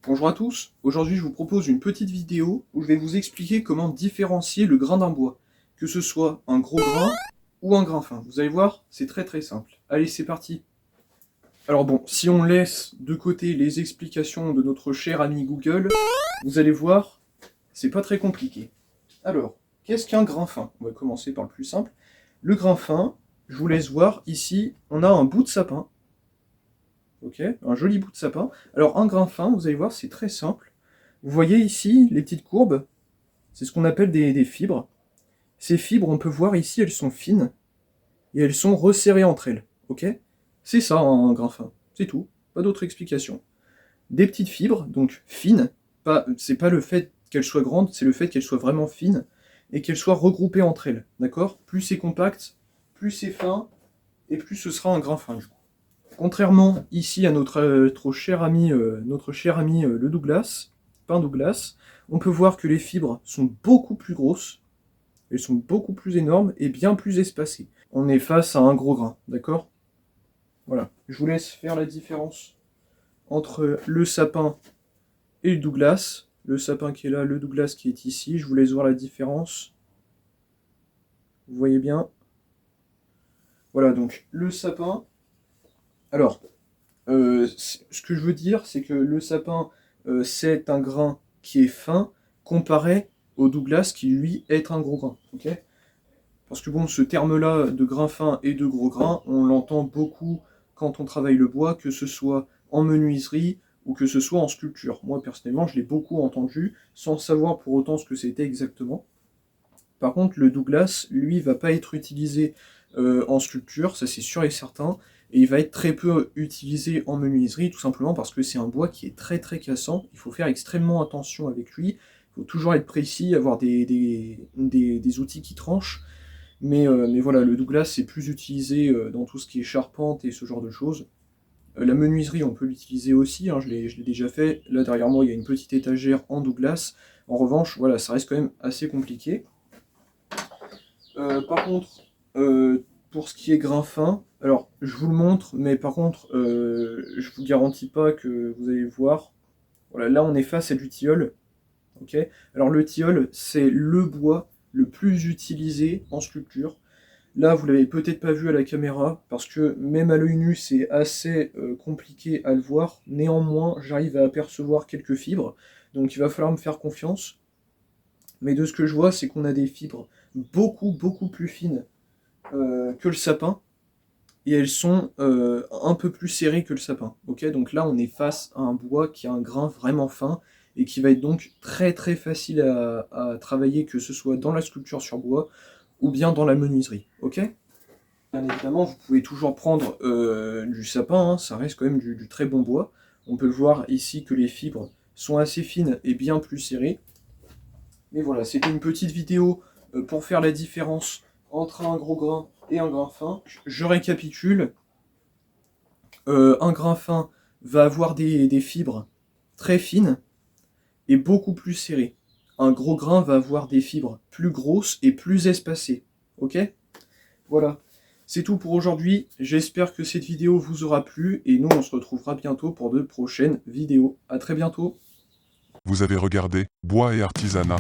Bonjour à tous, aujourd'hui je vous propose une petite vidéo où je vais vous expliquer comment différencier le grain d'un bois, que ce soit un gros grain ou un grain fin. Vous allez voir, c'est très simple. Allez, c'est parti. Alors bon, si on laisse de côté les explications de notre cher ami Google, vous allez voir, c'est pas très compliqué. Alors, qu'est-ce qu'un grain fin? On va commencer par le plus simple. Le grain fin, je vous laisse voir, ici, on a un bout de sapin. Ok, un joli bout de sapin. Alors un grain fin, vous allez voir, c'est très simple. Vous voyez ici les petites courbes, c'est ce qu'on appelle des fibres. Ces fibres, on peut voir ici, elles sont fines et elles sont resserrées entre elles. Ok, c'est ça un grain fin, c'est tout, pas d'autre explication. Des petites fibres, donc fines, c'est pas le fait qu'elles soient grandes, c'est le fait qu'elles soient vraiment fines et qu'elles soient regroupées entre elles. D'accord? Plus c'est compact, plus c'est fin et plus ce sera un grain fin du coup. Contrairement ici à notre cher ami, le Douglas, pain Douglas, on peut voir que les fibres sont beaucoup plus grosses, elles sont beaucoup plus énormes et bien plus espacées. On est face à un gros grain, d'accord? Voilà, je vous laisse faire la différence entre le sapin et le Douglas. Le sapin qui est là, le Douglas qui est ici, je vous laisse voir la différence. Vous voyez bien? Voilà, donc le sapin. Alors, ce que je veux dire, c'est que le sapin, c'est un grain qui est fin, comparé au Douglas qui, lui, est un gros grain. Ok? Parce que bon, ce terme-là de grain fin et de gros grain, on l'entend beaucoup quand on travaille le bois, que ce soit en menuiserie ou que ce soit en sculpture. Moi, personnellement, je l'ai beaucoup entendu, sans savoir pour autant ce que c'était exactement. Par contre, le Douglas, lui, va pas être utilisé en sculpture, ça c'est sûr et certain, et il va être très peu utilisé en menuiserie, tout simplement parce que c'est un bois qui est très cassant, il faut faire extrêmement attention avec lui, il faut toujours être précis, avoir des outils qui tranchent, mais voilà, le Douglas c'est plus utilisé dans tout ce qui est charpente et ce genre de choses. La menuiserie, on peut l'utiliser aussi, hein, je l'ai déjà fait, là derrière moi il y a une petite étagère en Douglas, en revanche, voilà, ça reste quand même assez compliqué. Par contre, pour ce qui est grain fin, alors je vous le montre, mais par contre, je vous garantis pas que vous allez voir. Voilà, là on est face à du tilleul. Ok. Alors le tilleul, c'est le bois le plus utilisé en sculpture. Là, vous l'avez peut-être pas vu à la caméra, parce que même à l'œil nu, c'est assez compliqué à le voir. Néanmoins, j'arrive à apercevoir quelques fibres, donc il va falloir me faire confiance. Mais de ce que je vois, c'est qu'on a des fibres beaucoup plus fines que le sapin, et elles sont un peu plus serrées que le sapin. Ok, donc là on est face à un bois qui a un grain vraiment fin, et qui va être donc très facile à travailler, que ce soit dans la sculpture sur bois, ou bien dans la menuiserie. Ok. Bien évidemment, vous pouvez toujours prendre du sapin, hein, ça reste quand même du très bon bois. On peut voir ici que les fibres sont assez fines et bien plus serrées. Mais voilà, c'était une petite vidéo pour faire la différence entre un gros grain et un grain fin. Je récapitule. Un grain fin va avoir des fibres très fines et beaucoup plus serrées. Un gros grain va avoir des fibres plus grosses et plus espacées. Ok? Voilà. C'est tout pour aujourd'hui. J'espère que cette vidéo vous aura plu et nous on se retrouvera bientôt pour de prochaines vidéos. A très bientôt. Vous avez regardé Bois et Artisanat,